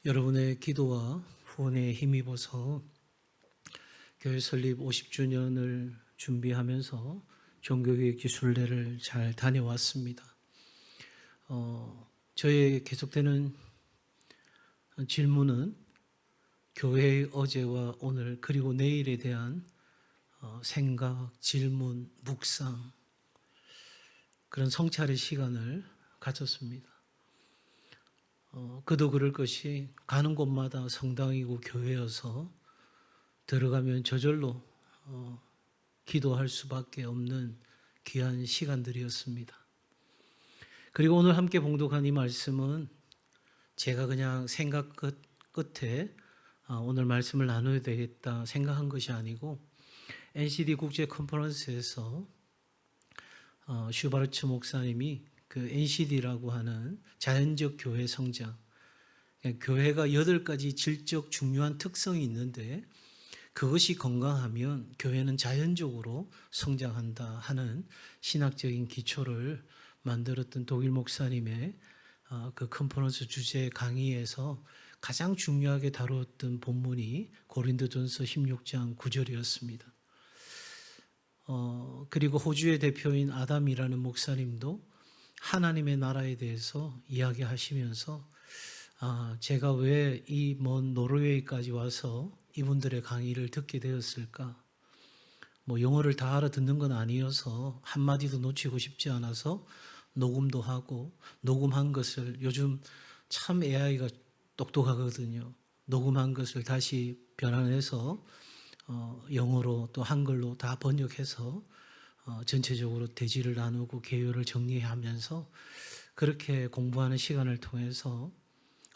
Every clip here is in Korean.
여러분의 기도와 후원에 힘입어서 교회 설립 50주년을 준비하면서 종교개혁 기술대를 잘 다녀왔습니다. 저의 계속되는 질문은 교회의 어제와 오늘 그리고 내일에 대한 생각, 질문, 묵상 그런 성찰의 시간을 가졌습니다. 그도 그럴 것이 가는 곳마다 성당이고 교회여서 들어가면 저절로 기도할 수밖에 없는 귀한 시간들이었습니다. 그리고 오늘 함께 봉독한 이 말씀은 제가 그냥 생각 끝에 오늘 말씀을 나눠야 되겠다 생각한 것이 아니고 NCD 국제 컨퍼런스에서 슈바르츠 목사님이 그 NCD라고 하는 자연적 교회 성장, 교회가 8가지 질적 중요한 특성이 있는데 그것이 건강하면 교회는 자연적으로 성장한다 하는 신학적인 기초를 만들었던 독일 목사님의 그 컨퍼런스 주제 강의에서 가장 중요하게 다루었던 본문이 고린도전서 16장 9절이었습니다. 그리고 호주의 대표인 아담이라는 목사님도 하나님의 나라에 대해서 이야기하시면서 제가 왜 이 먼 노르웨이까지 와서 이분들의 강의를 듣게 되었을까? 영어를 다 알아듣는 건 아니어서 한마디도 놓치고 싶지 않아서 녹음도 하고 녹음한 것을 요즘 참 AI가 똑똑하거든요. 녹음한 것을 다시 변환해서 영어로 또 한글로 다 번역해서 전체적으로 대지를 나누고 개요를 정리하면서 그렇게 공부하는 시간을 통해서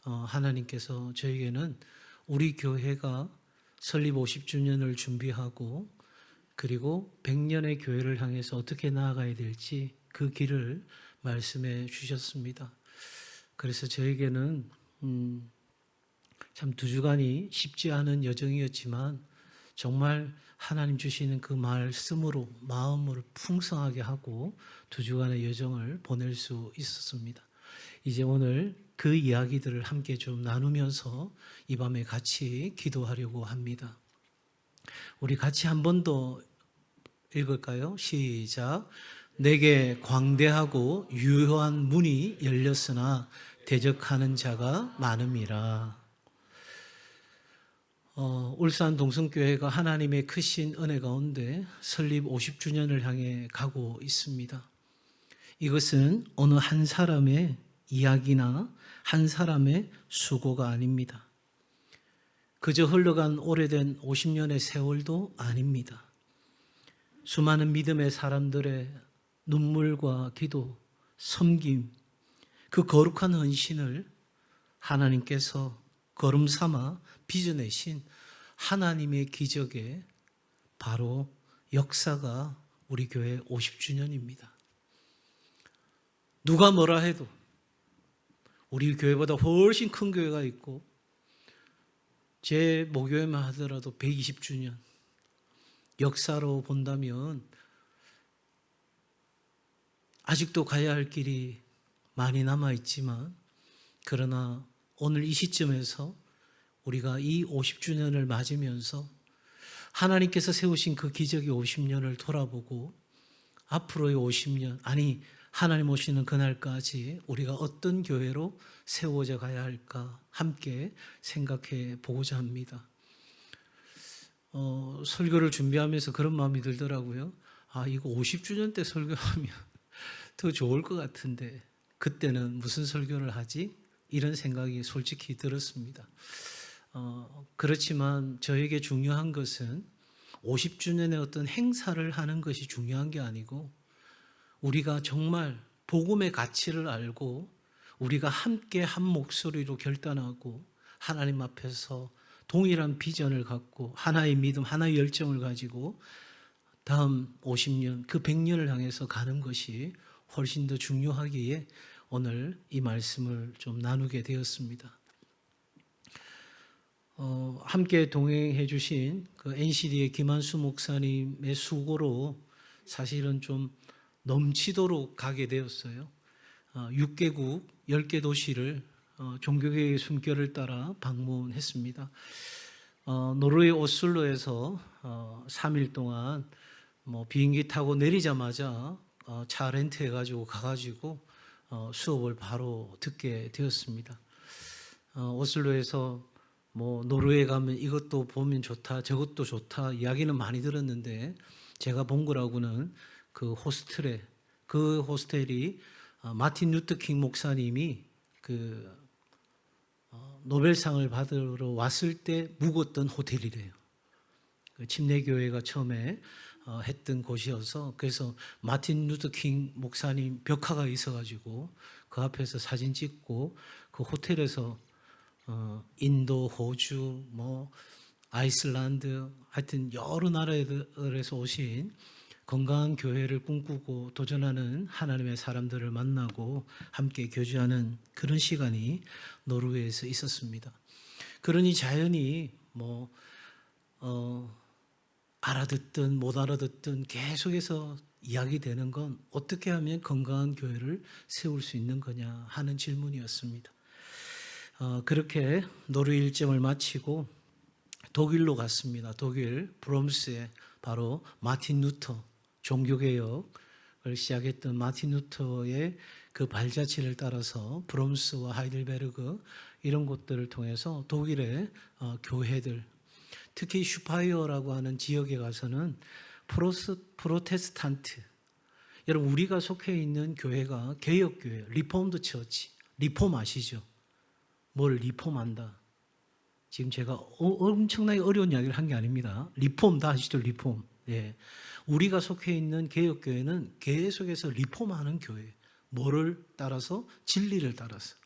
하나님께서 저에게는 우리 교회가 설립 50주년을 준비하고 그리고 100년의 교회를 향해서 어떻게 나아가야 될지 그 길을 말씀해 주셨습니다. 그래서 저에게는 참 2주간이 쉽지 않은 여정이었지만 정말 하나님 주시는 그 말씀으로 마음을 풍성하게 하고 2주간의 여정을 보낼 수 있었습니다. 이제 오늘 그 이야기들을 함께 좀 나누면서 이 밤에 같이 기도하려고 합니다. 우리 같이 한 번 더 읽을까요? 시작. 내게 광대하고 유효한 문이 열렸으나 대적하는 자가 많음이라. 울산 동성교회가 하나님의 크신 은혜 가운데 설립 50주년을 향해 가고 있습니다. 이것은 어느 한 사람의 이야기나 한 사람의 수고가 아닙니다. 그저 흘러간 오래된 50년의 세월도 아닙니다. 수많은 믿음의 사람들의 눈물과 기도, 섬김, 그 거룩한 헌신을 하나님께서 걸음 삼아 빚어내신 하나님의 기적의 바로 역사가 우리 교회 50주년입니다. 누가 뭐라 해도 우리 교회보다 훨씬 큰 교회가 있고 제 모교회만 하더라도 120주년 역사로 본다면 아직도 가야 할 길이 많이 남아있지만 그러나 오늘 이 시점에서 우리가 이 50주년을 맞으면서 하나님께서 세우신 그 기적의 50년을 돌아보고 앞으로의 50년, 아니 하나님 오시는 그날까지 우리가 어떤 교회로 세워져 가야 할까 함께 생각해 보고자 합니다. 설교를 준비하면서 그런 마음이 들더라고요. 이거 50주년 때 설교하면 더 좋을 것 같은데 그때는 무슨 설교를 하지? 이런 생각이 솔직히 들었습니다. 그렇지만 저에게 중요한 것은 50주년의 어떤 행사를 하는 것이 중요한 게 아니고 우리가 정말 복음의 가치를 알고 우리가 함께 한 목소리로 결단하고 하나님 앞에서 동일한 비전을 갖고 하나의 믿음, 하나의 열정을 가지고 다음 50년, 그 100년을 향해서 가는 것이 훨씬 더 중요하기에 오늘 이 말씀을 좀 나누게 되었습니다. 함께 동행해 주신 그 NCD의 김한수 목사님의 수고로 사실은 좀 넘치도록 가게 되었어요. 6개국 10개 도시를 종교계의 숨결을 따라 방문했습니다. 노르웨이 오슬로에서 3일 동안 비행기 타고 내리자마자 차 렌트해가지고 가가지고 수업을 바로 듣게 되었습니다. 오슬로에서 노르웨이 가면 이것도 보면 좋다, 저것도 좋다 이야기는 많이 들었는데 제가 본 거라고는 그 호스텔이 마틴 루터 킹 목사님이 그 노벨상을 받으러 왔을 때 묵었던 호텔이래요. 그 침례교회가 처음에 했던 곳이어서 그래서 마틴 루터 킹 목사님 벽화가 있어가지고 그 앞에서 사진 찍고 그 호텔에서 인도, 호주, 아이슬란드 하여튼 여러 나라에서 오신 건강한 교회를 꿈꾸고 도전하는 하나님의 사람들을 만나고 함께 교제하는 그런 시간이 노르웨이에서 있었습니다. 그러니 자연히 알아듣든 못 알아듣든 계속해서 이야기되는 건 어떻게 하면 건강한 교회를 세울 수 있는 거냐 하는 질문이었습니다. 그렇게 노르웨이 일정을 마치고 독일로 갔습니다. 독일 브롬스에 바로 마틴 루터 종교개혁을 시작했던 마틴 루터의 그 발자취를 따라서 브롬스와 하이델베르그 이런 곳들을 통해서 독일의 교회들 특히 슈파이어라고 하는 지역에 가서는 프로테스탄트 여러분 우리가 속해 있는 교회가 개혁교회 리폼드 처치 리폼 아시죠? 뭘 리폼한다. 지금 제가 엄청나게 어려운 이야기를 한 게 아닙니다. 리폼 다 아시죠? 리폼. 예. 우리가 속해 있는 개혁교회는 계속해서 리폼하는 교회. 뭐를 따라서? 진리를 따라서.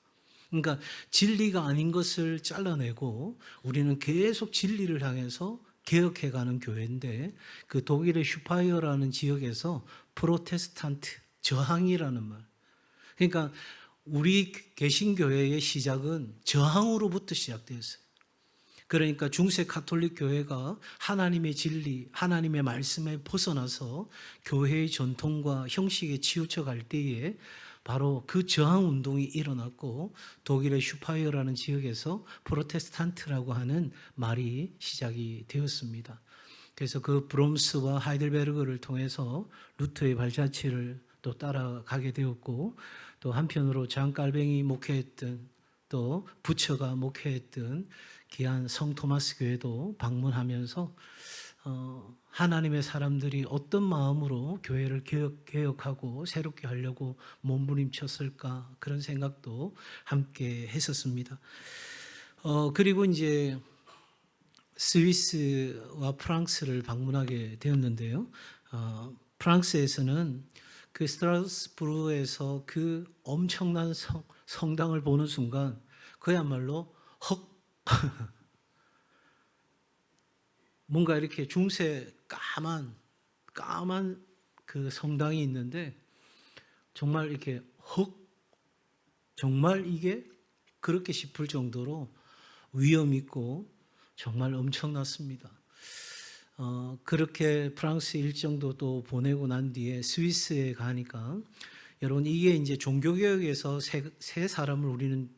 그러니까 진리가 아닌 것을 잘라내고 우리는 계속 진리를 향해서 개혁해가는 교회인데 그 독일의 슈파이어라는 지역에서 프로테스탄트, 저항이라는 말. 그러니까 우리 개신교회의 시작은 저항으로부터 시작되었어요. 그러니까 중세 가톨릭 교회가 하나님의 진리, 하나님의 말씀에 벗어나서 교회의 전통과 형식에 치우쳐 갈 때에 바로 그 저항 운동이 일어났고 독일의 슈파이어라는 지역에서 프로테스탄트라고 하는 말이 시작이 되었습니다. 그래서 그 브롬스와 하이델베르그를 통해서 루터의 발자취를 또 따라가게 되었고 또 한편으로 장 깔뱅이 목회했던 또 부처가 목회했던 귀한 성 토마스 교회도 방문하면서 하나님의 사람들이 어떤 마음으로 교회를 개혁하고 새롭게 하려고 몸부림쳤을까 그런 생각도 함께 했었습니다. 그리고 이제 스위스와 프랑스를 방문하게 되었는데요. 프랑스에서는 그 스트라스부르에서 그 엄청난 성당을 보는 순간 그야말로 뭔가 이렇게 중세 까만 그 성당이 있는데 정말 이렇게 정말 이게 그렇게 싶을 정도로 위험 있고 정말 엄청났습니다. 그렇게 프랑스 일정도 또 보내고 난 뒤에 스위스에 가니까 여러분 이게 이제 종교개혁에서 세 사람을 우리는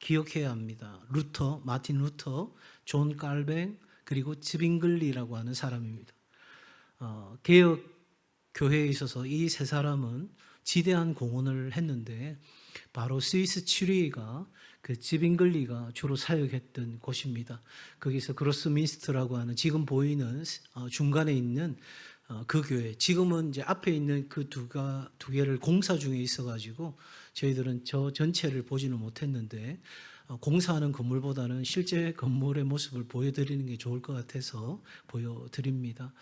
기억해야 합니다. 루터, 마틴 루터, 존 깔뱅 그리고 츠빙글리라고 하는 사람입니다. 개혁 교회에 있어서 이 세 사람은 지대한 공헌을 했는데 바로 스위스 츄리히가 그 츠빙글리가 주로 사역했던 곳입니다. 거기서 그로스민스터라고 하는 지금 보이는 중간에 있는 그 교회 지금은 이제 앞에 있는 그 두 개를 공사 중에 있어가지고 저희들은 저 전체를 보지는 못했는데 공사하는 건물보다는 실제 건물의 모습을 보여드리는 게 좋을 것 같아서 보여드립니다.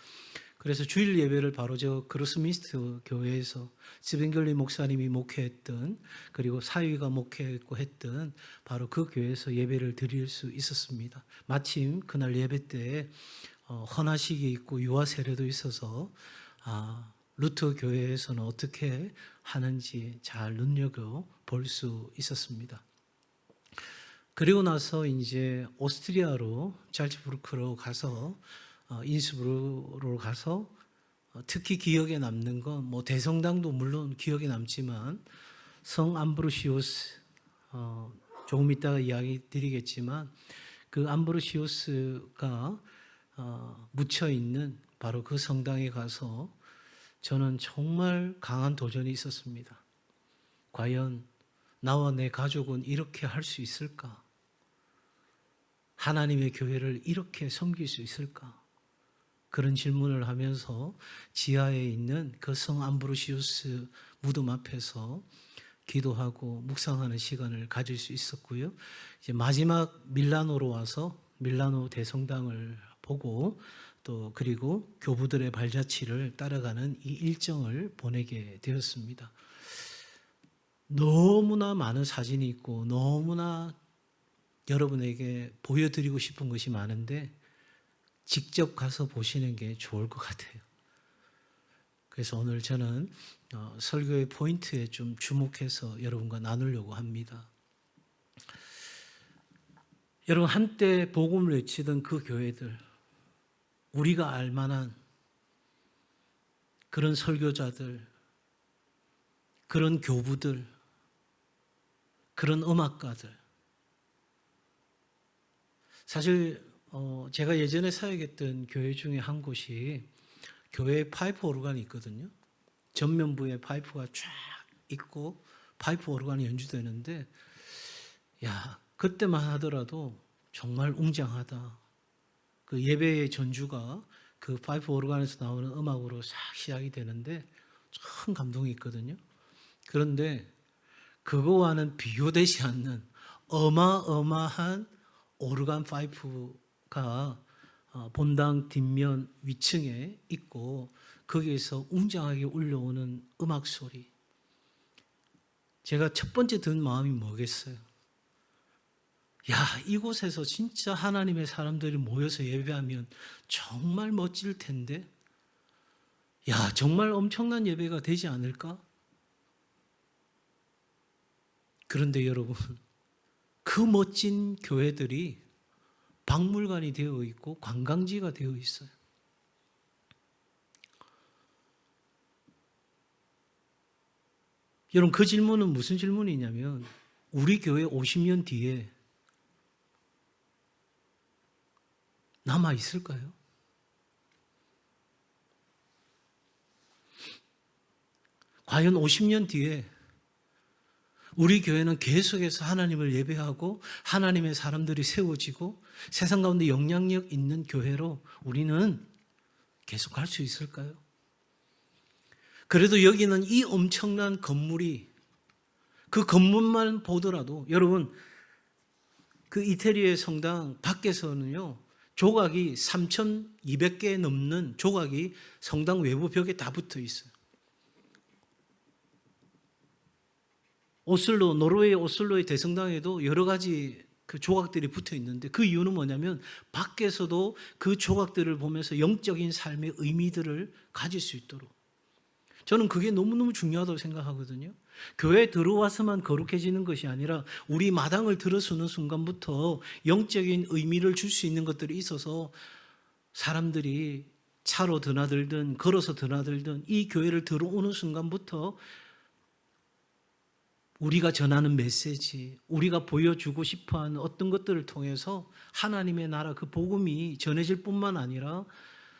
그래서 주일 예배를 바로 저 그로스민스터 교회에서 스빙글리 목사님이 목회했던 그리고 사위가 목회했고 했던 바로 그 교회에서 예배를 드릴 수 있었습니다. 마침 그날 예배 때 헌화식이 있고 유아 세례도 있어서 루터 교회에서는 어떻게 하는지 잘 눈여겨 볼 수 있었습니다. 그리고 나서 이제 오스트리아로 잘츠부르크로 가서 인스브루크로 가서 특히 기억에 남는 건 대성당도 물론 기억에 남지만 성 암브로시우스 조금 이따가 이야기 드리겠지만 그 암브로시우스가 묻혀 있는 바로 그 성당에 가서 저는 정말 강한 도전이 있었습니다. 과연 나와 내 가족은 이렇게 할 수 있을까? 하나님의 교회를 이렇게 섬길 수 있을까? 그런 질문을 하면서 지하에 있는 그 성 암브로시우스 무덤 앞에서 기도하고 묵상하는 시간을 가질 수 있었고요. 이제 마지막 밀라노로 와서 밀라노 대성당을 보고 또 그리고 교부들의 발자취를 따라가는 이 일정을 보내게 되었습니다. 너무나 많은 사진이 있고 너무나 여러분에게 보여드리고 싶은 것이 많은데 직접 가서 보시는 게 좋을 것 같아요. 그래서 오늘 저는 설교의 포인트에 좀 주목해서 여러분과 나누려고 합니다. 여러분, 한때 복음을 외치던 그 교회들, 우리가 알만한 그런 설교자들, 그런 교부들, 그런 음악가들, 사실 제가 예전에 사역했던 교회 중에 한 곳이 교회에 파이프 오르간이 있거든요. 전면부에 파이프가 쫙 있고 파이프 오르간이 연주되는데 그때만 하더라도 정말 웅장하다. 그 예배의 전주가 그 파이프 오르간에서 나오는 음악으로 싹 시작이 되는데 참 감동이 있거든요. 그런데 그거와는 비교되지 않는 어마어마한 오르간 파이프가 본당 뒷면 위층에 있고 거기에서 웅장하게 울려오는 음악 소리. 제가 첫 번째 든 마음이 뭐겠어요? 이곳에서 진짜 하나님의 사람들이 모여서 예배하면 정말 멋질 텐데, 정말 엄청난 예배가 되지 않을까? 그런데 여러분, 그 멋진 교회들이 박물관이 되어 있고 관광지가 되어 있어요. 여러분, 그 질문은 무슨 질문이냐면 우리 교회 50년 뒤에 남아 있을까요? 과연 50년 뒤에 우리 교회는 계속해서 하나님을 예배하고 하나님의 사람들이 세워지고 세상 가운데 영향력 있는 교회로 우리는 계속 갈 수 있을까요? 그래도 여기는 이 엄청난 건물이, 그 건물만 보더라도 여러분, 그 이태리의 성당 밖에서는요, 조각이 3,200개 넘는 조각이 성당 외부 벽에 다 붙어 있어요. 노르웨이 오슬로의 대성당에도 여러 가지 그 조각들이 붙어 있는데 그 이유는 뭐냐면 밖에서도 그 조각들을 보면서 영적인 삶의 의미들을 가질 수 있도록. 저는 그게 너무너무 중요하다고 생각하거든요. 교회에 들어와서만 거룩해지는 것이 아니라 우리 마당을 들어서는 순간부터 영적인 의미를 줄 수 있는 것들이 있어서 사람들이 차로 드나들든 걸어서 드나들든 이 교회를 들어오는 순간부터 우리가 전하는 메시지, 우리가 보여주고 싶어하는 어떤 것들을 통해서 하나님의 나라 그 복음이 전해질 뿐만 아니라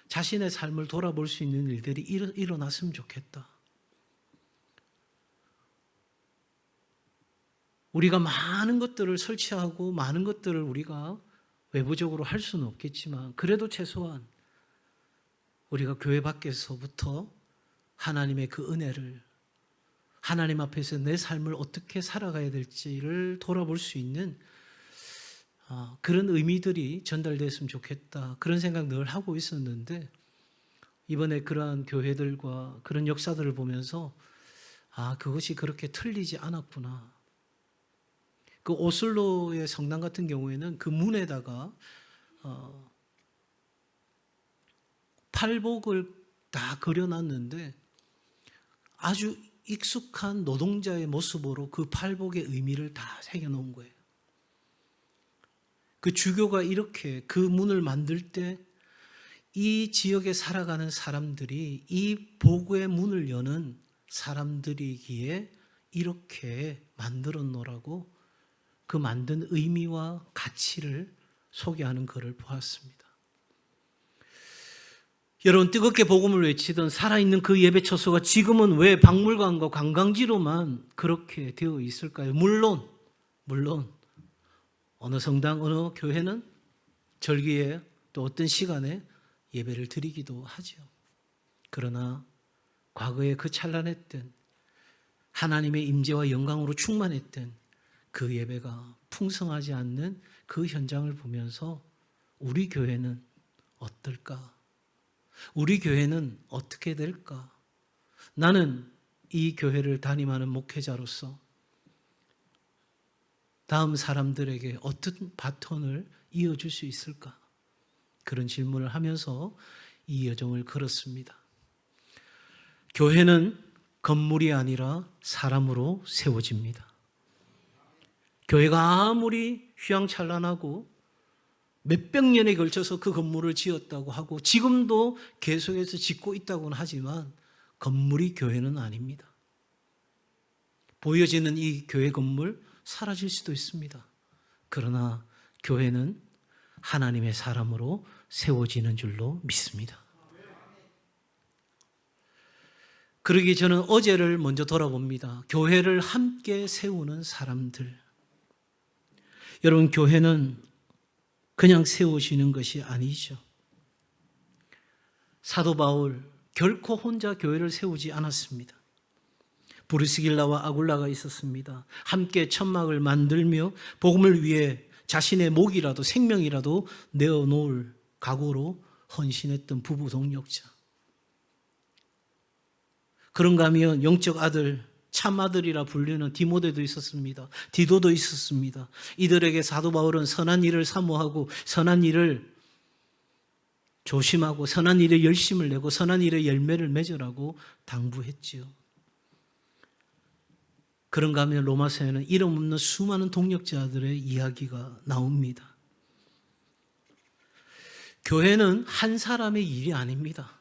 자신의 삶을 돌아볼 수 있는 일들이 일어났으면 좋겠다. 우리가 많은 것들을 설치하고 많은 것들을 우리가 외부적으로 할 수는 없겠지만 그래도 최소한 우리가 교회 밖에서부터 하나님의 그 은혜를, 하나님 앞에서 내 삶을 어떻게 살아가야 될지를 돌아볼 수 있는 그런 의미들이 전달됐으면 좋겠다. 그런 생각 늘 하고 있었는데 이번에 그러한 교회들과 그런 역사들을 보면서 그것이 그렇게 틀리지 않았구나. 그 오슬로의 성당 같은 경우에는 그 문에다가 팔복을 다 그려놨는데 아주 익숙한 노동자의 모습으로 그 팔복의 의미를 다 새겨놓은 거예요. 그 주교가 이렇게 그 문을 만들 때 이 지역에 살아가는 사람들이 이 복의 문을 여는 사람들이기에 이렇게 만들어 놓으라고 그 만든 의미와 가치를 소개하는 글을 보았습니다. 여러분, 뜨겁게 복음을 외치던 살아있는 그 예배 처소가 지금은 왜 박물관과 관광지로만 그렇게 되어 있을까요? 물론 어느 성당, 어느 교회는 절기에 또 어떤 시간에 예배를 드리기도 하죠. 그러나 과거에 그 찬란했던 하나님의 임재와 영광으로 충만했던 그 예배가 풍성하지 않는 그 현장을 보면서 우리 교회는 어떨까? 우리 교회는 어떻게 될까? 나는 이 교회를 담임하는 목회자로서 다음 사람들에게 어떤 바톤을 이어줄 수 있을까? 그런 질문을 하면서 이 여정을 걸었습니다. 교회는 건물이 아니라 사람으로 세워집니다. 교회가 아무리 휘황찬란하고 몇백 년에 걸쳐서 그 건물을 지었다고 하고 지금도 계속해서 짓고 있다고는 하지만 건물이 교회는 아닙니다. 보여지는 이 교회 건물 사라질 수도 있습니다. 그러나 교회는 하나님의 사람으로 세워지는 줄로 믿습니다. 그러기 저는 어제를 먼저 돌아봅니다. 교회를 함께 세우는 사람들. 여러분, 교회는 그냥 세우시는 것이 아니죠. 사도 바울 결코 혼자 교회를 세우지 않았습니다. 브리스길라와 아굴라가 있었습니다. 함께 천막을 만들며 복음을 위해 자신의 목이라도 생명이라도 내어놓을 각오로 헌신했던 부부 동력자. 그런가 하면 영적 아들, 참아들이라 불리는 디모데도 있었습니다. 디도도 있었습니다. 이들에게 사도 바울은 선한 일을 사모하고 선한 일을 조심하고 선한 일에 열심을 내고 선한 일에 열매를 맺으라고 당부했지요. 그런가 하면 로마서에는 이름 없는 수많은 동력자들의 이야기가 나옵니다. 교회는 한 사람의 일이 아닙니다.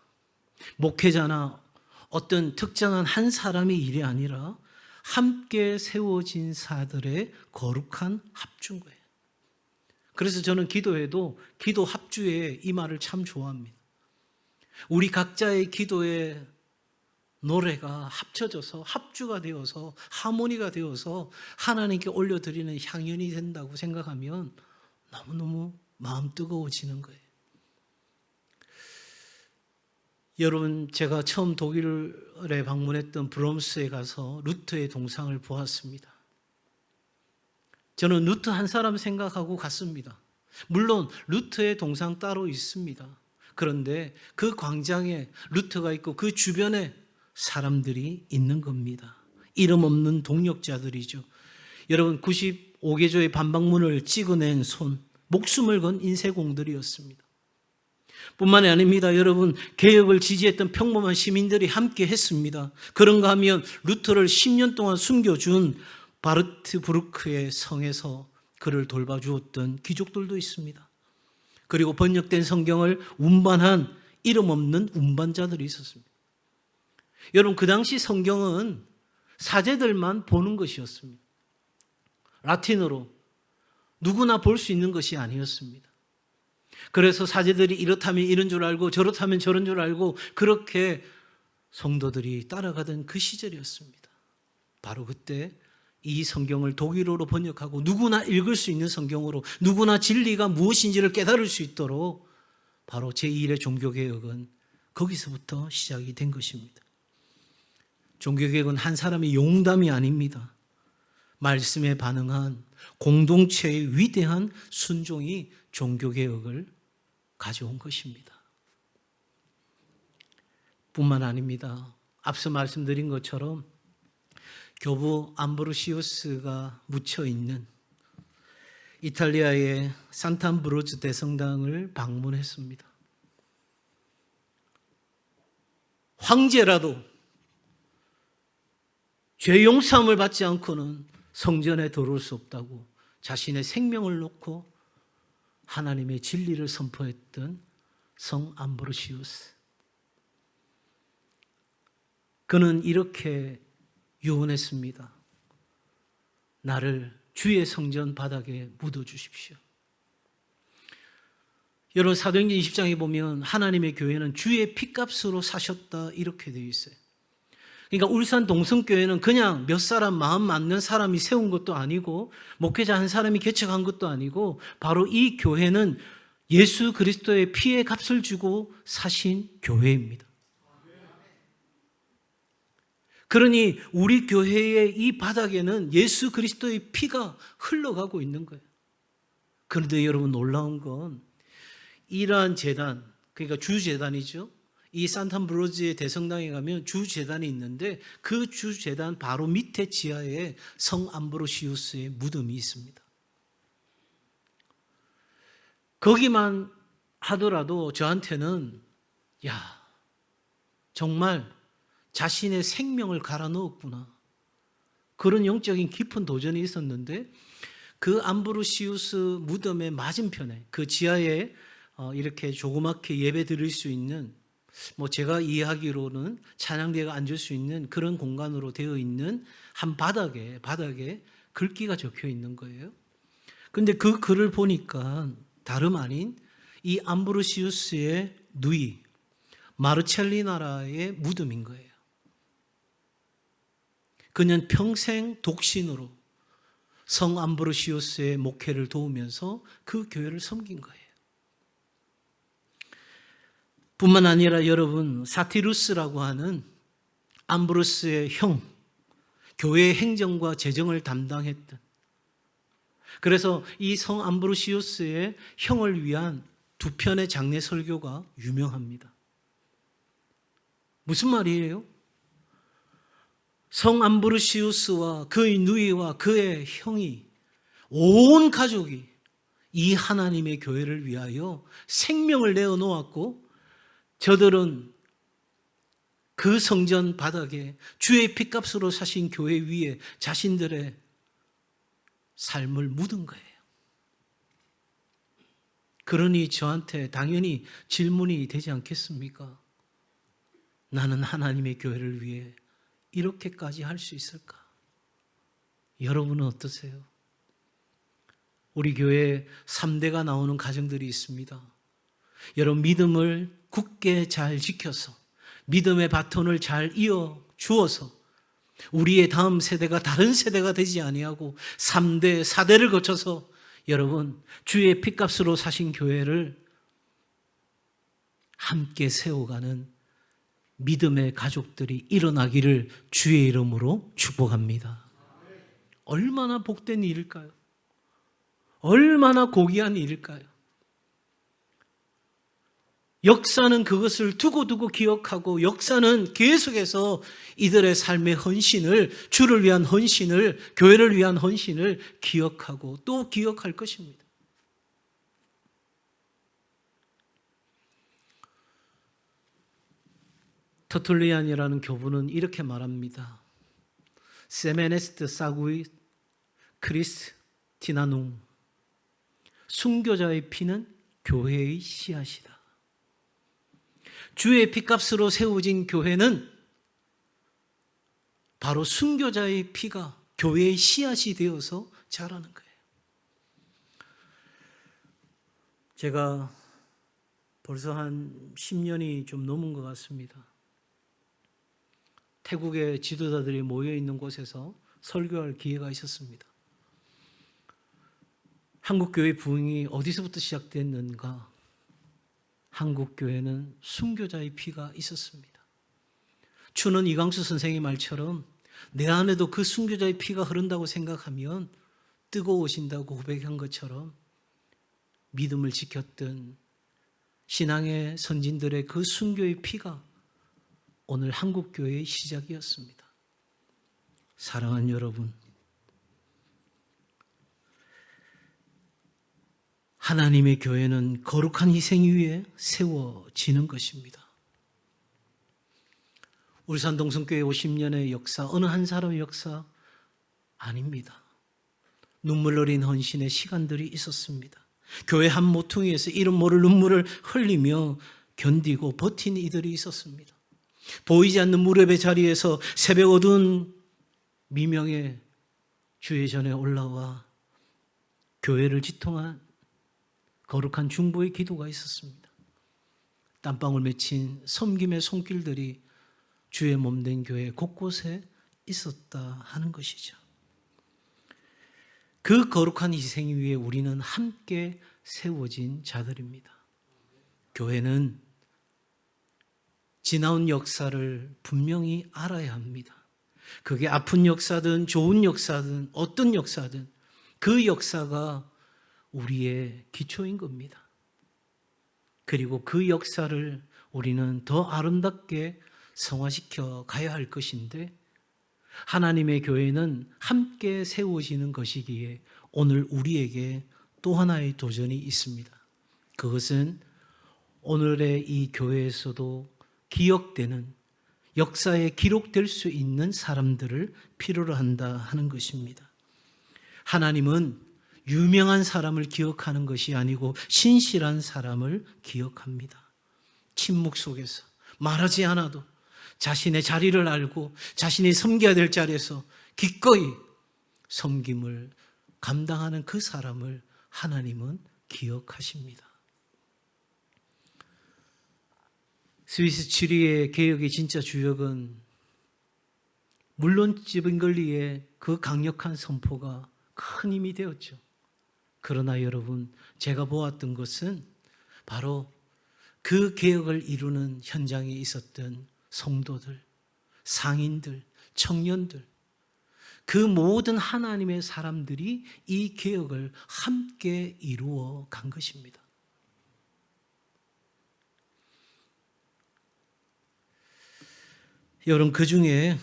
목회자나 어떤 특정한 한 사람의 일이 아니라 함께 세워진 사들의 거룩한 합주인 거예요. 그래서 저는 기도회도 기도 합주에 이 말을 참 좋아합니다. 우리 각자의 기도의 노래가 합쳐져서 합주가 되어서 하모니가 되어서 하나님께 올려드리는 향연이 된다고 생각하면 너무너무 마음 뜨거워지는 거예요. 여러분, 제가 처음 독일에 방문했던 브롬스에 가서 루터의 동상을 보았습니다. 저는 루터 한 사람 생각하고 갔습니다. 물론 루터의 동상 따로 있습니다. 그런데 그 광장에 루터가 있고 그 주변에 사람들이 있는 겁니다. 이름 없는 동력자들이죠. 여러분, 95개조의 반박문을 찍어낸 손, 목숨을 건 인쇄공들이었습니다. 뿐만이 아닙니다. 여러분, 개혁을 지지했던 평범한 시민들이 함께 했습니다. 그런가 하면 루터를 10년 동안 숨겨준 바르트부르크의 성에서 그를 돌봐주었던 귀족들도 있습니다. 그리고 번역된 성경을 운반한 이름 없는 운반자들이 있었습니다. 여러분, 그 당시 성경은 사제들만 보는 것이었습니다. 라틴어로 누구나 볼 수 있는 것이 아니었습니다. 그래서 사제들이 이렇다면 이런 줄 알고 저렇다면 저런 줄 알고 그렇게 성도들이 따라가던 그 시절이었습니다. 바로 그때 이 성경을 독일어로 번역하고 누구나 읽을 수 있는 성경으로 누구나 진리가 무엇인지를 깨달을 수 있도록 바로 제1의 종교개혁은 거기서부터 시작이 된 것입니다. 종교개혁은 한 사람의 용담이 아닙니다. 말씀에 반응한 공동체의 위대한 순종이 종교개혁을 가져온 것입니다. 뿐만 아닙니다. 앞서 말씀드린 것처럼 교부 암브로시우스가 묻혀있는 이탈리아의 산타암브로즈 대성당을 방문했습니다. 황제라도 죄 용서함을 받지 않고는 성전에 들어올 수 없다고 자신의 생명을 놓고 하나님의 진리를 선포했던 성 암브로시우스. 그는 이렇게 유언했습니다. 나를 주의 성전 바닥에 묻어주십시오. 여러분, 사도행전 20장에 보면 하나님의 교회는 주의 피값으로 사셨다 이렇게 되어 있어요. 그러니까 울산 동성교회는 그냥 몇 사람 마음 맞는 사람이 세운 것도 아니고 목회자 한 사람이 개척한 것도 아니고 바로 이 교회는 예수 그리스도의 피의 값을 주고 사신 교회입니다. 그러니 우리 교회의 이 바닥에는 예수 그리스도의 피가 흘러가고 있는 거예요. 그런데 여러분, 놀라운 건 이러한 제단, 그러니까 주제단이죠. 이 산타브로즈의 대성당에 가면 주제단이 있는데 그 주제단 바로 밑에 지하에 성 암브로시우스의 무덤이 있습니다. 거기만 하더라도 저한테는 정말 자신의 생명을 갈아 넣었구나, 그런 영적인 깊은 도전이 있었는데, 그 암브로시우스 무덤의 맞은편에 그 지하에 이렇게 조그맣게 예배 드릴 수 있는, 제가 이해하기로는 찬양대가 앉을 수 있는 그런 공간으로 되어 있는 한 바닥에 글귀가 적혀 있는 거예요. 근데 그 글을 보니까 다름 아닌 이 암브로시우스의 누이 마르첼리나라의 무덤인 거예요. 그는 평생 독신으로 성 암브로시우스의 목회를 도우면서 그 교회를 섬긴 거예요. 뿐만 아니라 여러분, 사티루스라고 하는 암브로스의 형, 교회의 행정과 재정을 담당했던, 그래서 이 성 암브로시우스의 형을 위한 2편의 장례 설교가 유명합니다. 무슨 말이에요? 성 암브로시우스와 그의 누이와 그의 형이, 온 가족이 이 하나님의 교회를 위하여 생명을 내어놓았고, 저들은 그 성전 바닥에 주의 피값으로 사신 교회 위에 자신들의 삶을 묻은 거예요. 그러니 저한테 당연히 질문이 되지 않겠습니까? 나는 하나님의 교회를 위해 이렇게까지 할 수 있을까? 여러분은 어떠세요? 우리 교회에 3대가 나오는 가정들이 있습니다. 여러분, 믿음을 굳게 잘 지켜서 믿음의 바톤을 잘 이어 주어서 우리의 다음 세대가 다른 세대가 되지 아니하고 3대, 4대를 거쳐서 여러분, 주의 피값으로 사신 교회를 함께 세워가는 믿음의 가족들이 일어나기를 주의 이름으로 축복합니다. 얼마나 복된 일일까요? 얼마나 고귀한 일일까요? 역사는 그것을 두고두고 기억하고, 역사는 계속해서 이들의 삶의 헌신을, 주를 위한 헌신을, 교회를 위한 헌신을 기억하고 또 기억할 것입니다. 터툴리안이라는 교부는 이렇게 말합니다. 세메네스트 사구이 크리스티나눔, 순교자의 피는 교회의 씨앗이다. 주의 피값으로 세워진 교회는 바로 순교자의 피가 교회의 씨앗이 되어서 자라는 거예요. 제가 벌써 한 10년이 좀 넘은 것 같습니다. 태국의 지도자들이 모여 있는 곳에서 설교할 기회가 있었습니다. 한국교회 부흥이 어디서부터 시작됐는가? 한국교회는 순교자의 피가 있었습니다. 추는 이광수 선생의 말처럼 내 안에도 그 순교자의 피가 흐른다고 생각하면 뜨거워진다고 고백한 것처럼, 믿음을 지켰던 신앙의 선진들의 그 순교의 피가 오늘 한국교회의 시작이었습니다. 사랑하는 여러분, 하나님의 교회는 거룩한 희생 위에 세워지는 것입니다. 울산 동성교회 50년의 역사, 어느 한 사람의 역사 아닙니다. 눈물 어린 헌신의 시간들이 있었습니다. 교회 한 모퉁이에서 이름 모를 눈물을 흘리며 견디고 버틴 이들이 있었습니다. 보이지 않는 무렵의 자리에서 새벽 어두운 미명에 주의 전에 올라와 교회를 지통한 거룩한 중보의 기도가 있었습니다. 땀방울 맺힌 섬김의 손길들이 주의 몸된 교회 곳곳에 있었다 하는 것이죠. 그 거룩한 희생 위에 우리는 함께 세워진 자들입니다. 교회는 지나온 역사를 분명히 알아야 합니다. 그게 아픈 역사든 좋은 역사든 어떤 역사든 그 역사가 우리의 기초인 겁니다. 그리고 그 역사를 우리는 더 아름답게 성화시켜 가야 할 것인데 하나님의 교회는 함께 세워지는 것이기에 오늘 우리에게 또 하나의 도전이 있습니다. 그것은 오늘의 이 교회에서도 기억되는 역사에 기록될 수 있는 사람들을 필요로 한다 하는 것입니다. 하나님은 유명한 사람을 기억하는 것이 아니고 신실한 사람을 기억합니다. 침묵 속에서 말하지 않아도 자신의 자리를 알고 자신이 섬겨야 될 자리에서 기꺼이 섬김을 감당하는 그 사람을 하나님은 기억하십니다. 스위스 츄리히의 개혁의 진짜 주역은 물론 지빙걸리의 그 강력한 선포가 큰 힘이 되었죠. 그러나 여러분, 제가 보았던 것은 바로 그 개혁을 이루는 현장에 있었던 성도들, 상인들, 청년들, 그 모든 하나님의 사람들이 이 개혁을 함께 이루어 간 것입니다. 여러분, 그 중에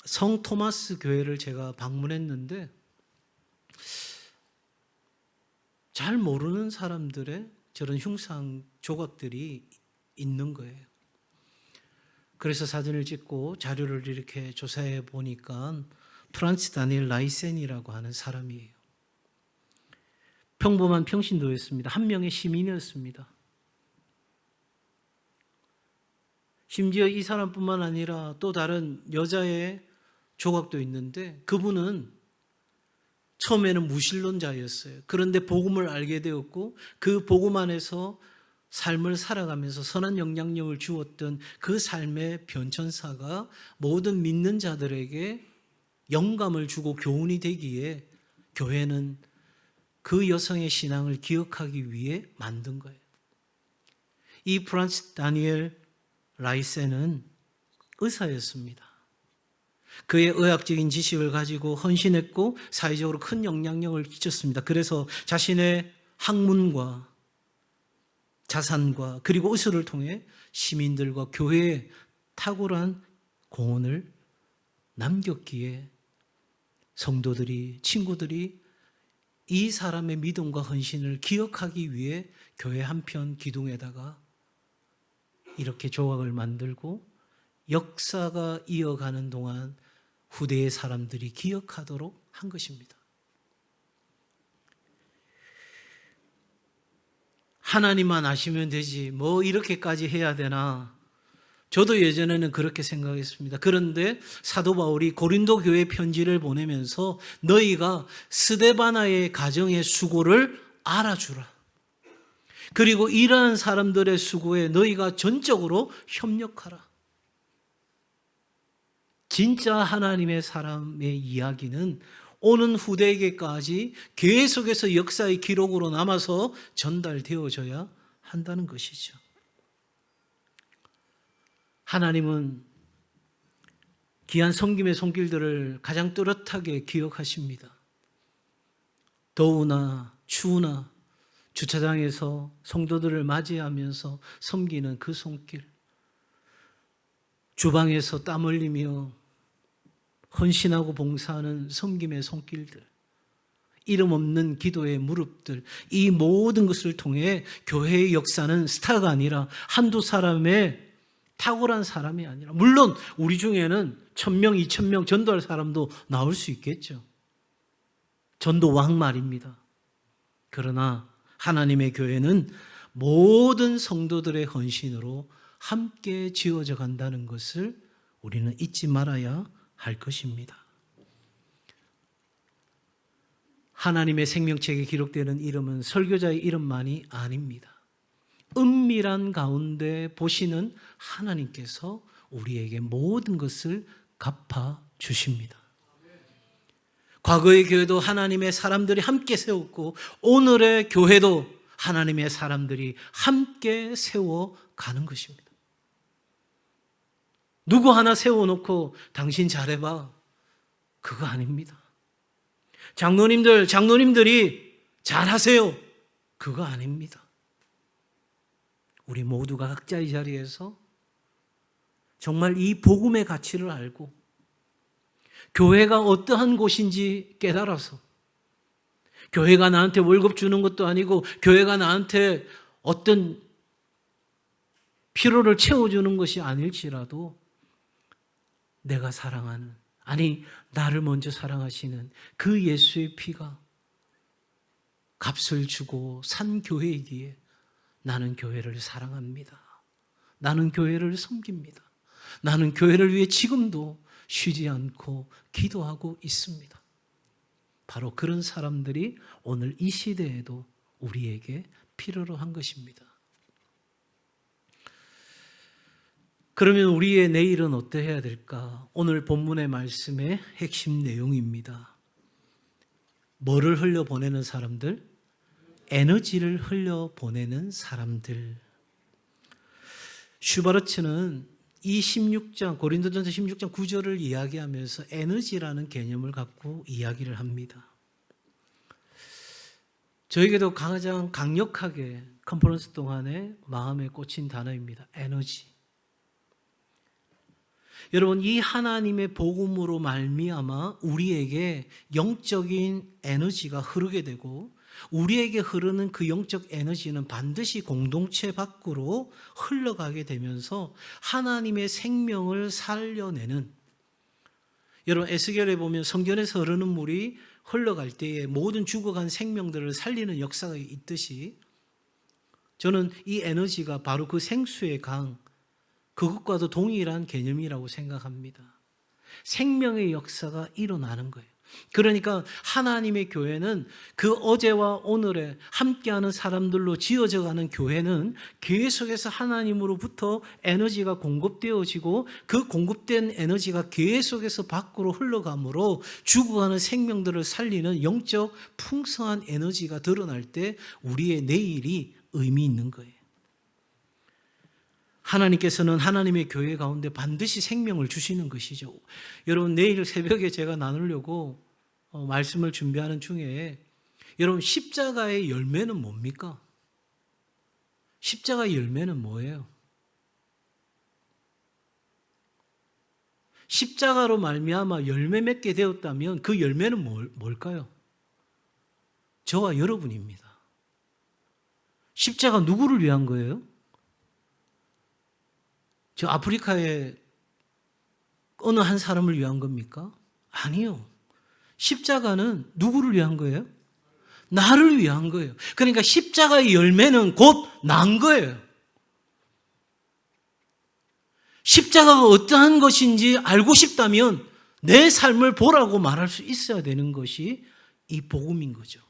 성 토마스 교회를 제가 방문했는데 잘 모르는 사람들의 저런 흉상 조각들이 있는 거예요. 그래서 사진을 찍고 자료를 이렇게 조사해 보니까 프란츠 다니엘 라이센이라고 하는 사람이에요. 평범한 평신도였습니다. 한 명의 시민이었습니다. 심지어 이 사람뿐만 아니라 또 다른 여자의 조각도 있는데 그분은 처음에는 무신론자였어요. 그런데 복음을 알게 되었고 그 복음 안에서 삶을 살아가면서 선한 영향력을 주었던 그 삶의 변천사가 모든 믿는 자들에게 영감을 주고 교훈이 되기에 교회는 그 여성의 신앙을 기억하기 위해 만든 거예요. 이 프란츠 다니엘 라이센은 의사였습니다. 그의 의학적인 지식을 가지고 헌신했고 사회적으로 큰 영향력을 끼쳤습니다. 그래서 자신의 학문과 자산과 그리고 의술을 통해 시민들과 교회에 탁월한 공헌을 남겼기에 성도들이, 친구들이 이 사람의 믿음과 헌신을 기억하기 위해 교회 한편 기둥에다가 이렇게 조각을 만들고 역사가 이어가는 동안 후대의 사람들이 기억하도록 한 것입니다. 하나님만 아시면 되지 뭐 이렇게까지 해야 되나? 저도 예전에는 그렇게 생각했습니다. 그런데 사도 바울이 고린도 교회 편지를 보내면서 너희가 스데바나의 가정의 수고를 알아주라. 그리고 이러한 사람들의 수고에 너희가 전적으로 협력하라. 진짜 하나님의 사람의 이야기는 오는 후대에게까지 계속해서 역사의 기록으로 남아서 전달되어져야 한다는 것이죠. 하나님은 귀한 섬김의 손길들을 가장 또렷하게 기억하십니다. 더우나 추우나 주차장에서 성도들을 맞이하면서 섬기는 그 손길, 주방에서 땀 흘리며 헌신하고 봉사하는 섬김의 손길들, 이름 없는 기도의 무릎들, 이 모든 것을 통해 교회의 역사는 스타가 아니라 한두 사람의 탁월한 사람이 아니라, 물론 우리 중에는 1000명, 2000명 전도할 사람도 나올 수 있겠죠. 전도왕 말입니다. 그러나 하나님의 교회는 모든 성도들의 헌신으로 함께 지어져 간다는 것을 우리는 잊지 말아야 할 것입니다. 하나님의 생명책에 기록되는 이름은 설교자의 이름만이 아닙니다. 은밀한 가운데 보시는 하나님께서 우리에게 모든 것을 갚아 주십니다. 과거의 교회도 하나님의 사람들이 함께 세웠고 오늘의 교회도 하나님의 사람들이 함께 세워가는 것입니다. 누구 하나 세워놓고 당신 잘해봐, 그거 아닙니다. 장로님들이 잘하세요, 그거 아닙니다. 우리 모두가 각자의 자리에서 정말 이 복음의 가치를 알고 교회가 어떠한 곳인지 깨달아서, 교회가 나한테 월급 주는 것도 아니고 교회가 나한테 어떤 필요를 채워주는 것이 아닐지라도 내가 사랑하는, 아니 나를 먼저 사랑하시는 그 예수의 피가 값을 주고 산 교회이기에 나는 교회를 사랑합니다. 나는 교회를 섬깁니다. 나는 교회를 위해 지금도 쉬지 않고 기도하고 있습니다. 바로 그런 사람들이 오늘 이 시대에도 우리에게 필요로 한 것입니다. 그러면 우리의 내일은 어떠해야 될까? 오늘 본문의 말씀의 핵심 내용입니다. 뭐를 흘려보내는 사람들? 에너지를 흘려보내는 사람들. 슈바르츠는 이 16장, 고린도전서 16장 9절을 이야기하면서 에너지라는 개념을 갖고 이야기를 합니다. 저에게도 가장 강력하게 컨퍼런스 동안에 마음에 꽂힌 단어입니다. 에너지. 여러분, 이 하나님의 복음으로 말미암아 우리에게 영적인 에너지가 흐르게 되고 우리에게 흐르는 그 영적 에너지는 반드시 공동체 밖으로 흘러가게 되면서 하나님의 생명을 살려내는, 여러분 에스겔에 보면 성전에서 흐르는 물이 흘러갈 때에 모든 죽어간 생명들을 살리는 역사가 있듯이 저는 이 에너지가 바로 그 생수의 강, 그것과도 동일한 개념이라고 생각합니다. 생명의 역사가 일어나는 거예요. 그러니까 하나님의 교회는 그 어제와 오늘에 함께하는 사람들로 지어져가는 교회는 계속해서 하나님으로부터 에너지가 공급되어지고 그 공급된 에너지가 계속해서 밖으로 흘러가므로 죽어가는 생명들을 살리는 영적 풍성한 에너지가 드러날 때 우리의 내일이 의미 있는 거예요. 하나님께서는 하나님의 교회 가운데 반드시 생명을 주시는 것이죠. 여러분 내일 새벽에 제가 나누려고 말씀을 준비하는 중에 여러분 십자가의 열매는 뭡니까? 십자가의 열매는 뭐예요? 십자가로 말미암아 열매 맺게 되었다면 그 열매는 뭘까요? 저와 여러분입니다. 십자가 누구를 위한 거예요? 저 아프리카의 어느 한 사람을 위한 겁니까? 아니요. 십자가는 누구를 위한 거예요? 나를 위한 거예요. 그러니까 십자가의 열매는 곧 난 거예요. 십자가가 어떠한 것인지 알고 싶다면 내 삶을 보라고 말할 수 있어야 되는 것이 이 복음인 거죠.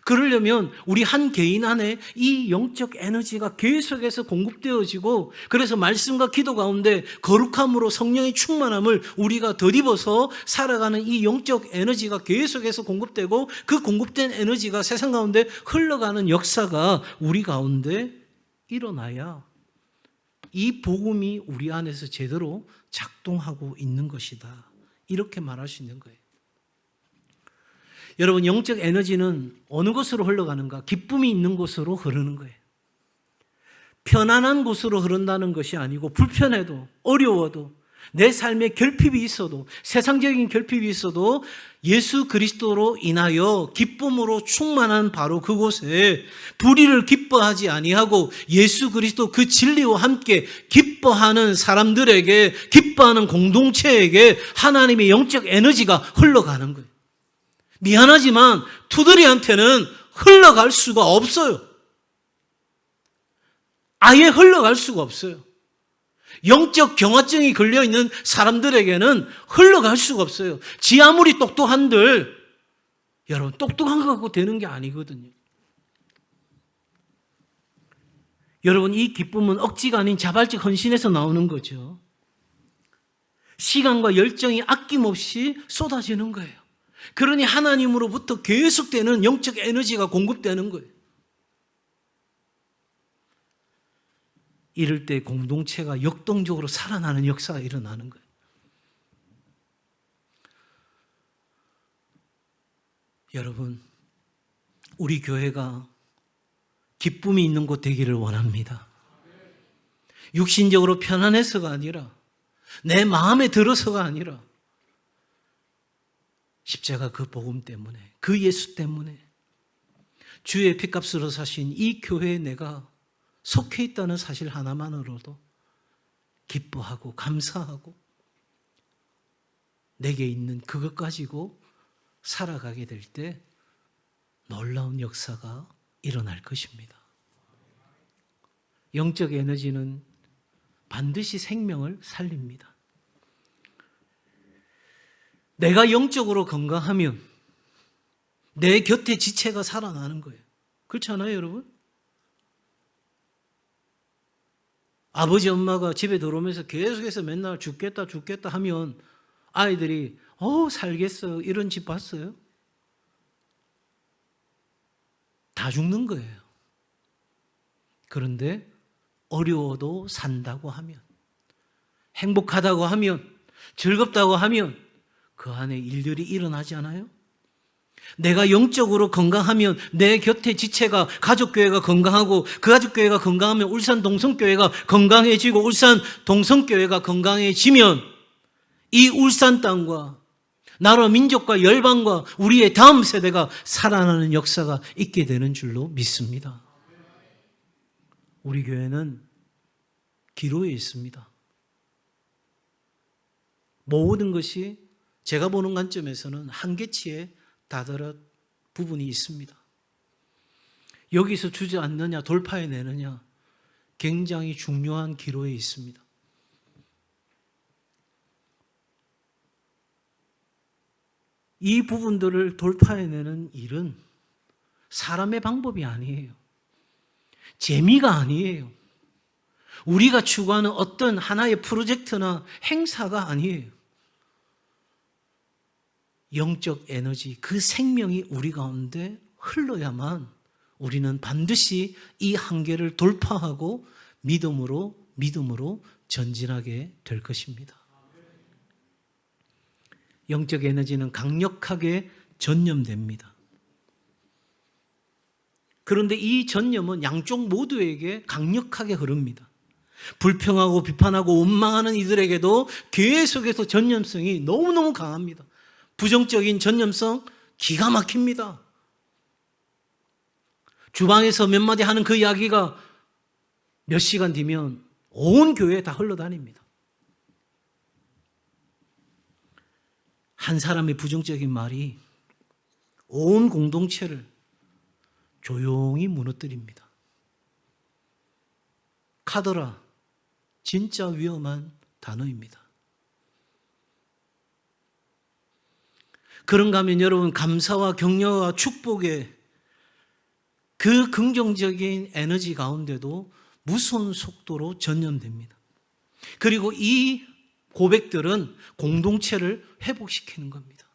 그러려면 우리 한 개인 안에 이 영적 에너지가 계속해서 공급되어지고 그래서 말씀과 기도 가운데 거룩함으로 성령의 충만함을 우리가 덧입어서 살아가는 이 영적 에너지가 계속해서 공급되고 그 공급된 에너지가 세상 가운데 흘러가는 역사가 우리 가운데 일어나야 이 복음이 우리 안에서 제대로 작동하고 있는 것이다. 이렇게 말할 수 있는 거예요. 여러분 영적 에너지는 어느 곳으로 흘러가는가? 기쁨이 있는 곳으로 흐르는 거예요. 편안한 곳으로 흐른다는 것이 아니고 불편해도 어려워도 내 삶에 결핍이 있어도 세상적인 결핍이 있어도 예수 그리스도로 인하여 기쁨으로 충만한 바로 그곳에 불의를 기뻐하지 아니하고 예수 그리스도 그 진리와 함께 기뻐하는 사람들에게 기뻐하는 공동체에게 하나님의 영적 에너지가 흘러가는 거예요. 미안하지만 투덜이한테는 흘러갈 수가 없어요. 아예 흘러갈 수가 없어요. 영적 경화증이 걸려있는 사람들에게는 흘러갈 수가 없어요. 지 아무리 똑똑한들 여러분, 똑똑한 거 갖고 되는 게 아니거든요. 여러분, 이 기쁨은 억지가 아닌 자발적 헌신에서 나오는 거죠. 시간과 열정이 아낌없이 쏟아지는 거예요. 그러니 하나님으로부터 계속되는 영적 에너지가 공급되는 거예요. 이럴 때 공동체가 역동적으로 살아나는 역사가 일어나는 거예요. 여러분, 우리 교회가 기쁨이 있는 곳 되기를 원합니다. 육신적으로 편안해서가 아니라, 내 마음에 들어서가 아니라, 십자가 그 복음 때문에, 그 예수 때문에 주의 피값으로 사신 이 교회에 내가 속해 있다는 사실 하나만으로도 기뻐하고 감사하고 내게 있는 그것 가지고 살아가게 될 때 놀라운 역사가 일어날 것입니다. 영적 에너지는 반드시 생명을 살립니다. 내가 영적으로 건강하면 내 곁에 지체가 살아나는 거예요. 그렇지 않아요, 여러분? 아버지 엄마가 집에 들어오면서 계속해서 맨날 죽겠다 하면 아이들이 살겠어 이런 집 봤어요? 다 죽는 거예요. 그런데 어려워도 산다고 하면, 행복하다고 하면, 즐겁다고 하면 그 안에 일들이 일어나지 않아요? 내가 영적으로 건강하면 내 곁에 지체가, 가족교회가 건강하고, 그 가족교회가 건강하면 울산 동성교회가 건강해지고, 울산 동성교회가 건강해지면 이 울산 땅과 나라 민족과 열방과 우리의 다음 세대가 살아나는 역사가 있게 되는 줄로 믿습니다. 우리 교회는 기로에 있습니다. 모든 것이 제가 보는 관점에서는 한계치에 다다른 부분이 있습니다. 여기서 주저앉느냐 돌파해내느냐 굉장히 중요한 기로에 있습니다. 이 부분들을 돌파해내는 일은 사람의 방법이 아니에요. 재미가 아니에요. 우리가 추구하는 어떤 하나의 프로젝트나 행사가 아니에요. 영적 에너지, 그 생명이 우리 가운데 흘러야만 우리는 반드시 이 한계를 돌파하고 믿음으로 전진하게 될 것입니다. 영적 에너지는 강력하게 전염됩니다. 그런데 이 전염은 양쪽 모두에게 강력하게 흐릅니다. 불평하고 비판하고 원망하는 이들에게도 계속해서 전염성이 너무너무 강합니다. 부정적인 전염성 기가 막힙니다. 주방에서 몇 마디 하는 그 이야기가 몇 시간 뒤면 온 교회에 다 흘러다닙니다. 한 사람의 부정적인 말이 온 공동체를 조용히 무너뜨립니다. 카더라, 진짜 위험한 단어입니다. 그런가 하면 여러분, 감사와 격려와 축복의 그 긍정적인 에너지 가운데도 무서운 속도로 전염됩니다. 그리고 이 고백들은 공동체를 회복시키는 겁니다.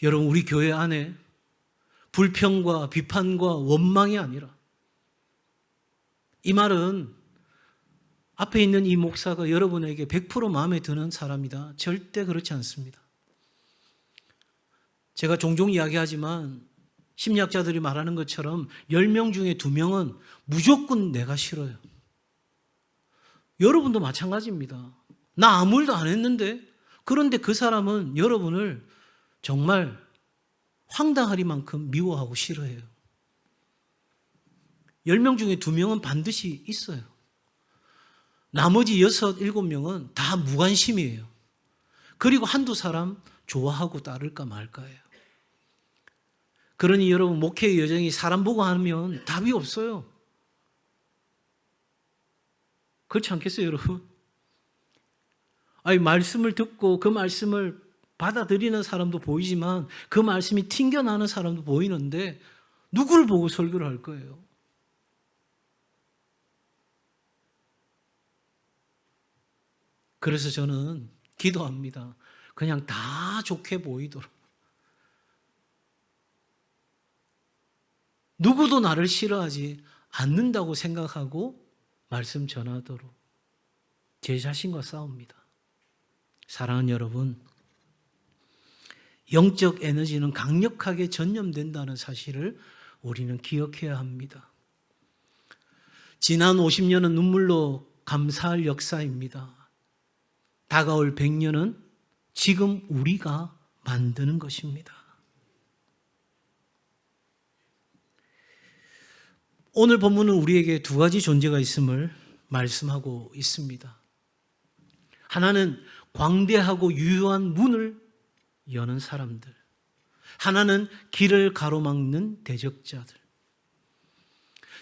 여러분, 우리 교회 안에 불평과 비판과 원망이 아니라, 이 말은 앞에 있는 이 목사가 여러분에게 100% 마음에 드는 사람이다, 절대 그렇지 않습니다. 제가 종종 이야기하지만 심리학자들이 말하는 것처럼 10명 중에 2명은 무조건 내가 싫어요. 여러분도 마찬가지입니다. 나 아무 일도 안 했는데, 그런데 그 사람은 여러분을 정말 황당하리만큼 미워하고 싫어해요. 10명 중에 2명은 반드시 있어요. 나머지 6, 7명은 다 무관심이에요. 그리고 한두 사람 좋아하고 따를까 말까예요. 그러니 여러분, 목회의 여정이 사람 보고 하면 답이 없어요. 그렇지 않겠어요, 여러분? 아니, 말씀을 듣고 그 말씀을 받아들이는 사람도 보이지만 그 말씀이 튕겨나는 사람도 보이는데 누구를 보고 설교를 할 거예요? 그래서 저는 기도합니다. 그냥 다 좋게 보이도록. 누구도 나를 싫어하지 않는다고 생각하고 말씀 전하도록 제 자신과 싸웁니다. 사랑하는 여러분, 영적 에너지는 강력하게 전염된다는 사실을 우리는 기억해야 합니다. 지난 50년은 눈물로 감사할 역사입니다. 다가올 100년은 지금 우리가 만드는 것입니다. 오늘 본문은 우리에게 두 가지 존재가 있음을 말씀하고 있습니다. 하나는 광대하고 유효한 문을 여는 사람들, 하나는 길을 가로막는 대적자들.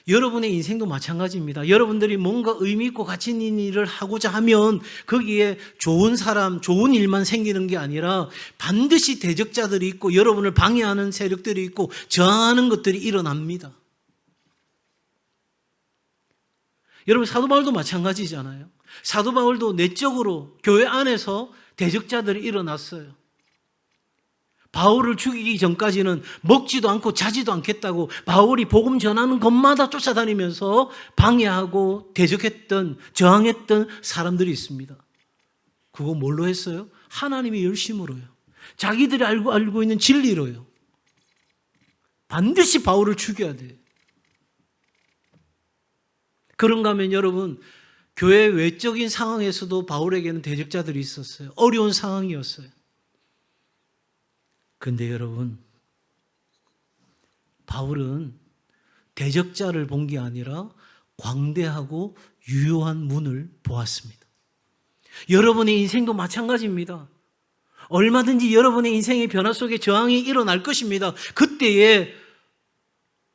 여러분의 인생도 마찬가지입니다. 여러분들이 뭔가 의미 있고 가치 있는 일을 하고자 하면 거기에 좋은 사람, 좋은 일만 생기는 게 아니라 반드시 대적자들이 있고 여러분을 방해하는 세력들이 있고 저항하는 것들이 일어납니다. 여러분, 사도 바울도 마찬가지잖아요. 사도 바울도 내적으로 교회 안에서 대적자들이 일어났어요. 바울을 죽이기 전까지는 먹지도 않고 자지도 않겠다고 바울이 복음 전하는 것마다 쫓아다니면서 방해하고 대적했던, 저항했던 사람들이 있습니다. 그거 뭘로 했어요? 하나님의 열심으로요. 자기들이 알고 있는 진리로요. 반드시 바울을 죽여야 돼요. 그런가 하면 여러분, 교회 외적인 상황에서도 바울에게는 대적자들이 있었어요. 어려운 상황이었어요. 근데 여러분, 바울은 대적자를 본 게 아니라 광대하고 유효한 문을 보았습니다. 여러분의 인생도 마찬가지입니다. 얼마든지 여러분의 인생의 변화 속에 저항이 일어날 것입니다. 그때에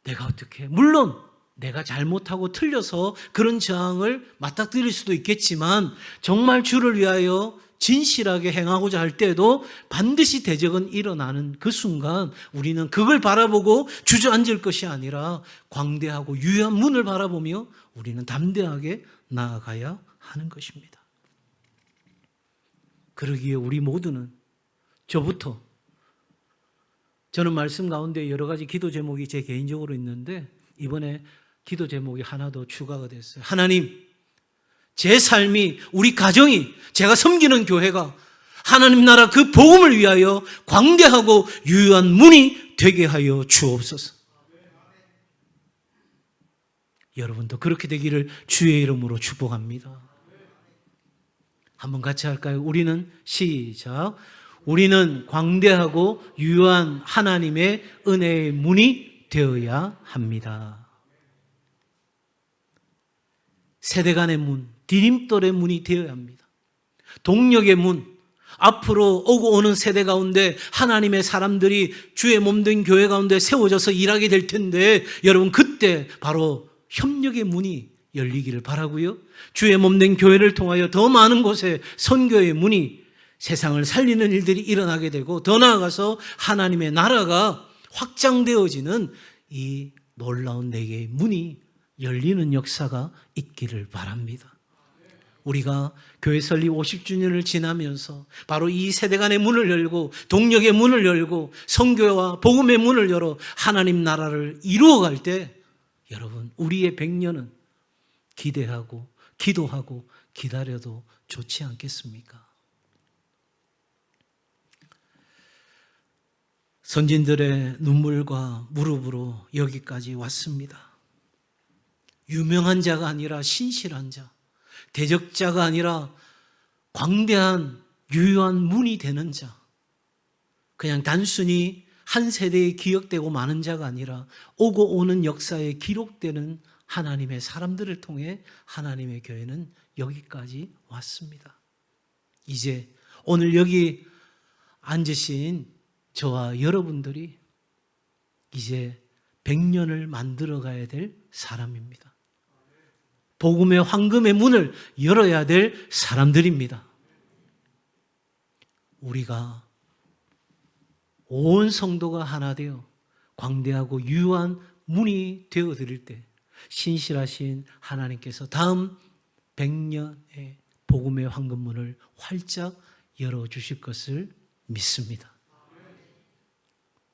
내가 어떻게, 물론 내가 잘못하고 틀려서 그런 저항을 맞닥뜨릴 수도 있겠지만 정말 주를 위하여 진실하게 행하고자 할 때도 반드시 대적은 일어나는 그 순간 우리는 그걸 바라보고 주저앉을 것이 아니라 광대하고 유효한 문을 바라보며 우리는 담대하게 나아가야 하는 것입니다. 그러기에 우리 모두는, 저부터, 저는 말씀 가운데 여러 가지 기도 제목이 제 개인적으로 있는데 이번에 기도 제목이 하나 더 추가가 됐어요. 하나님, 제 삶이, 우리 가정이, 제가 섬기는 교회가 하나님 나라 그 복음을 위하여 광대하고 유효한 문이 되게 하여 주옵소서. 여러분도 그렇게 되기를 주의 이름으로 축복합니다. 한번 같이 할까요? 우리는, 시작. 우리는 광대하고 유효한 하나님의 은혜의 문이 되어야 합니다. 세대 간의 문, 디딤돌의 문이 되어야 합니다. 동력의 문, 앞으로 오고 오는 세대 가운데 하나님의 사람들이 주의 몸된 교회 가운데 세워져서 일하게 될 텐데 여러분, 그때 바로 협력의 문이 열리기를 바라고요. 주의 몸된 교회를 통하여 더 많은 곳에 선교의 문이, 세상을 살리는 일들이 일어나게 되고 더 나아가서 하나님의 나라가 확장되어지는 이 놀라운 네 개의 문이 열리는 역사가 있기를 바랍니다. 우리가 교회 설립 50주년을 지나면서 바로 이 세대 간의 문을 열고 동력의 문을 열고 선교와 복음의 문을 열어 하나님 나라를 이루어갈 때 여러분, 우리의 100년은 기대하고 기도하고 기다려도 좋지 않겠습니까? 선진들의 눈물과 무릎으로 여기까지 왔습니다. 유명한 자가 아니라 신실한 자, 대적자가 아니라 광대한 유효한 문이 되는 자, 그냥 단순히 한 세대에 기억되고 마는 자가 아니라 오고 오는 역사에 기록되는 하나님의 사람들을 통해 하나님의 교회는 여기까지 왔습니다. 이제 오늘 여기 앉으신 저와 여러분들이 이제 100년을 만들어 가야 될 사람입니다. 복음의 황금의 문을 열어야 될 사람들입니다. 우리가 온 성도가 하나 되어 광대하고 유효한 문이 되어 드릴 때 신실하신 하나님께서 다음 100년의 복음의 황금문을 활짝 열어주실 것을 믿습니다.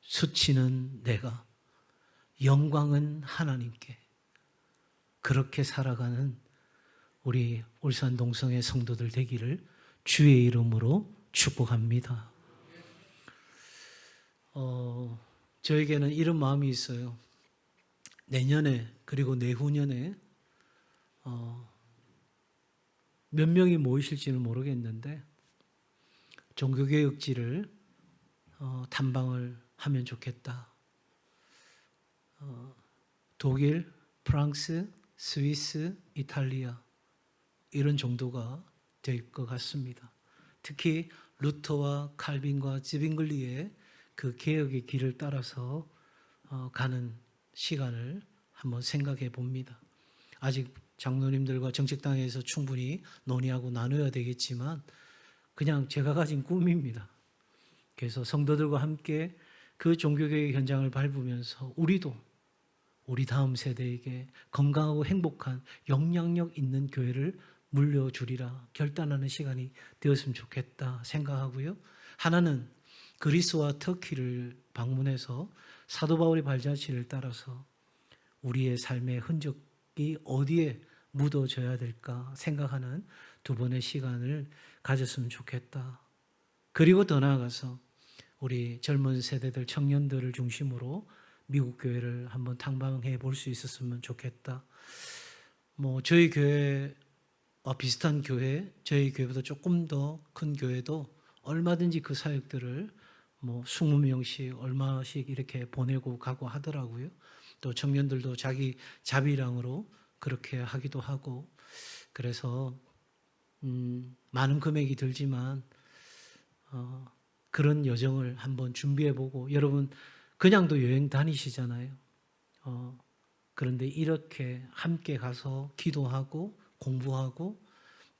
수치는 내가, 영광은 하나님께. 그렇게 살아가는 우리 울산 동성의 성도들 되기를 주의 이름으로 축복합니다. 저에게는 이런 마음이 있어요. 내년에 그리고 내후년에 몇 명이 모이실지는 모르겠는데 종교개혁지를 탐방을 하면 좋겠다. 독일, 프랑스, 스위스, 이탈리아 이런 정도가 될 것 같습니다. 특히 루터와 칼빈과 즈빙글리의 그 개혁의 길을 따라서 가는 시간을 한번 생각해 봅니다. 아직 장로님들과 정책당에서 충분히 논의하고 나눠야 되겠지만 그냥 제가 가진 꿈입니다. 그래서 성도들과 함께 그 종교개혁 현장을 밟으면서 우리도 우리 다음 세대에게 건강하고 행복한 영향력 있는 교회를 물려주리라 결단하는 시간이 되었으면 좋겠다 생각하고요. 하나는 그리스와 터키를 방문해서 사도 바울의 발자취를 따라서 우리의 삶의 흔적이 어디에 묻어져야 될까 생각하는 두 번의 시간을 가졌으면 좋겠다. 그리고 더 나아가서 우리 젊은 세대들, 청년들을 중심으로 미국 교회를 한번 탐방해 볼 수 있었으면 좋겠다. 저희 교회와 비슷한 교회, 저희 교회보다 조금 더 큰 교회도 얼마든지 그 사역들을 20명씩 얼마씩 이렇게 보내고 가고 하더라고요. 또 청년들도 자기 자비량으로 그렇게 하기도 하고 그래서 많은 금액이 들지만 그런 여정을 한번 준비해보고 여러분 그냥도 여행 다니시잖아요. 그런데 이렇게 함께 가서 기도하고 공부하고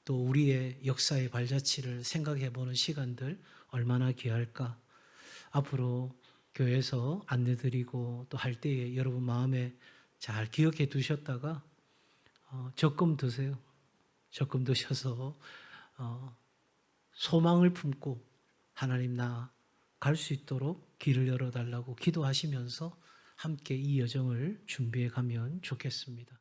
또 우리의 역사의 발자취를 생각해보는 시간들 얼마나 귀할까. 앞으로 교회에서 안내드리고 또 할 때에 여러분 마음에 잘 기억해 두셨다가 적금 드세요. 적금 드셔서 소망을 품고 하나님 나 갈 수 있도록 길을 열어달라고 기도하시면서 함께 이 여정을 준비해 가면 좋겠습니다.